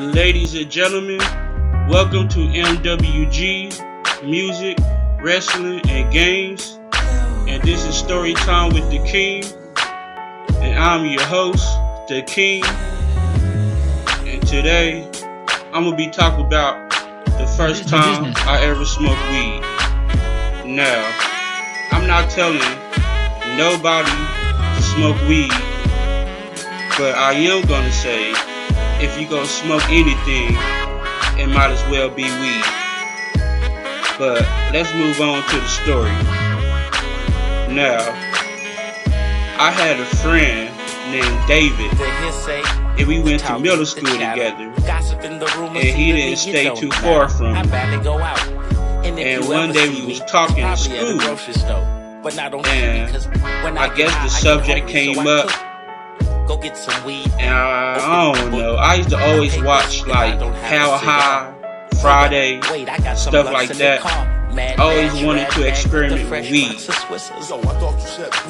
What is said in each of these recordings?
Ladies and gentlemen, welcome to MWG Music, Wrestling, and Games. And this is Story Time with the King. And I'm your host, the King. And today, I'm going to be talking about the first time I ever smoked weed. Now, I'm not telling nobody to smoke weed, but I am going to say, if you're going to smoke anything, it might as well be weed. But let's move on to the story. Now, I had a friend named David, and we went to middle school together, and he didn't stay too far from me. And one day we was talking in school, and I guess the subject came up, and I don't know, I used to always watch like How High, Friday, stuff like that. I always wanted to experiment with weed.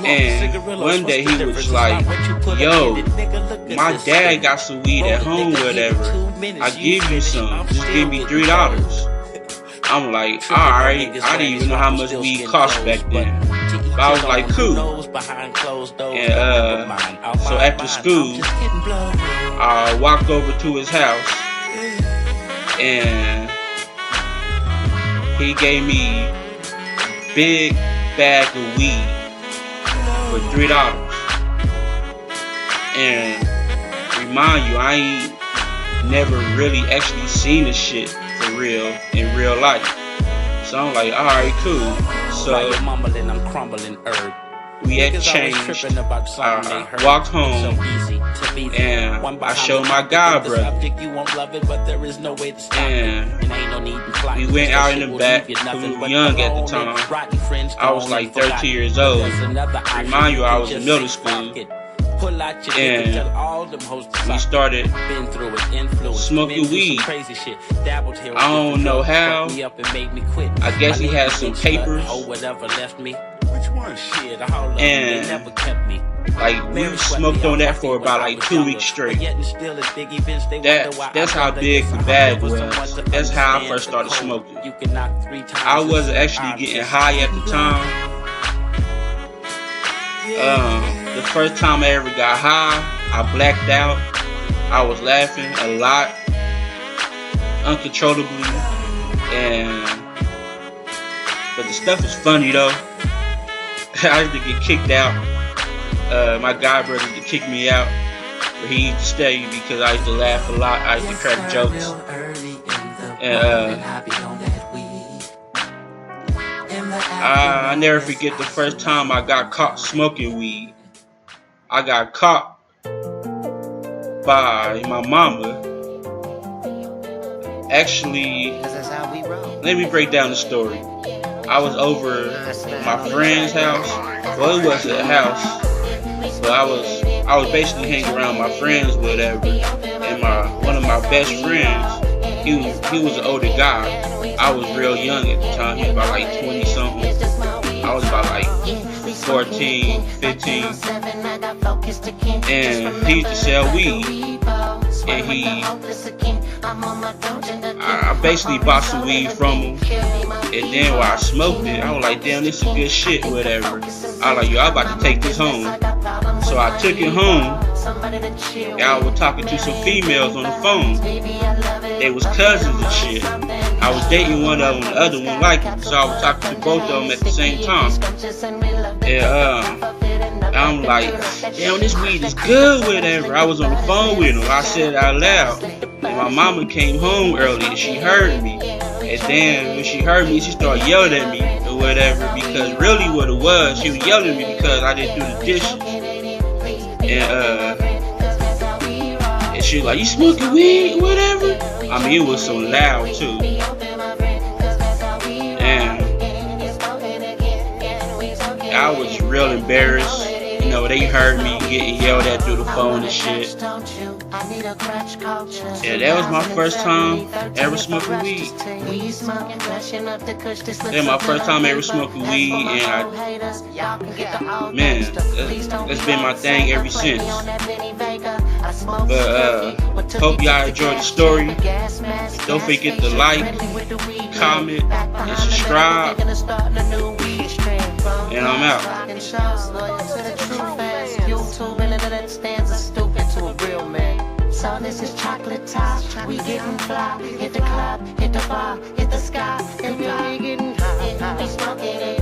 And one day he was like, yo, my dad got some weed at home, whatever. I'll give you some, just give me $3. I'm like, alright, I didn't even know how much weed cost back then. But I was like, cool. And so after school, I walked over to his house, and he gave me a big bag of weed for $3. And remind you, I ain't never really actually seen this shit for real in real life. So I'm like, alright, cool. So we exchanged, walked home, and I showed my god brother, and we went out in the back, because we were young at the time. I was like 13 years old. Remind you, I was in middle school, and we started smoking weed. I don't know how. I guess he had some papers, and like we smoked on that for about like 2 weeks straight. That's how big the bag was. That's how I first started smoking. I wasn't actually getting high at the time. The first time I ever got high, I blacked out. I was laughing a lot, uncontrollably, but the stuff was funny though. I used to get kicked out. My god brother used to kick me out, but he used to stay because I used to laugh a lot. I used to crack jokes. And I never forget the first time I got caught smoking weed. I got caught by my mama. Actually, let me break down the story. I was over my friend's house. Well, it wasn't a house, but I was basically hanging around my friends, whatever. And one of my best friends, he was an older guy. I was real young at the time. He was about like 20 something. I was about like 14, 15. And he used to sell weed. And I basically bought some weed from him. And then while I smoked it, I was like, damn, this is good shit, whatever. I was like, yo, I'm about to take this home. So I took it home. And I was talking to some females on the phone. They was cousins and shit. I was dating one of them, the other one liked it. So I was talking to both of them at the same time. And I'm like, damn, this weed is good, whatever. I was on the phone with him. I said it out loud. And my mama came home early and she heard me. And then when she heard me, she started yelling at me or whatever. Because really what it was, she was yelling at me because I didn't do the dishes. And she was like, you smoking weed, whatever? I mean, it was so loud too. And I was real embarrassed. You know, they heard me getting yelled at through the phone and shit. Yeah, that was my first time ever smoking weed. That was my first time ever smoking weed, and man, that's been my thing ever since. Hope y'all enjoyed the story. Don't forget to like, comment, and subscribe. And I'm out. So this is chocolate top. We getting fly. Hit the club, hit the bar, hit the sky, and we getting high. We smoking it.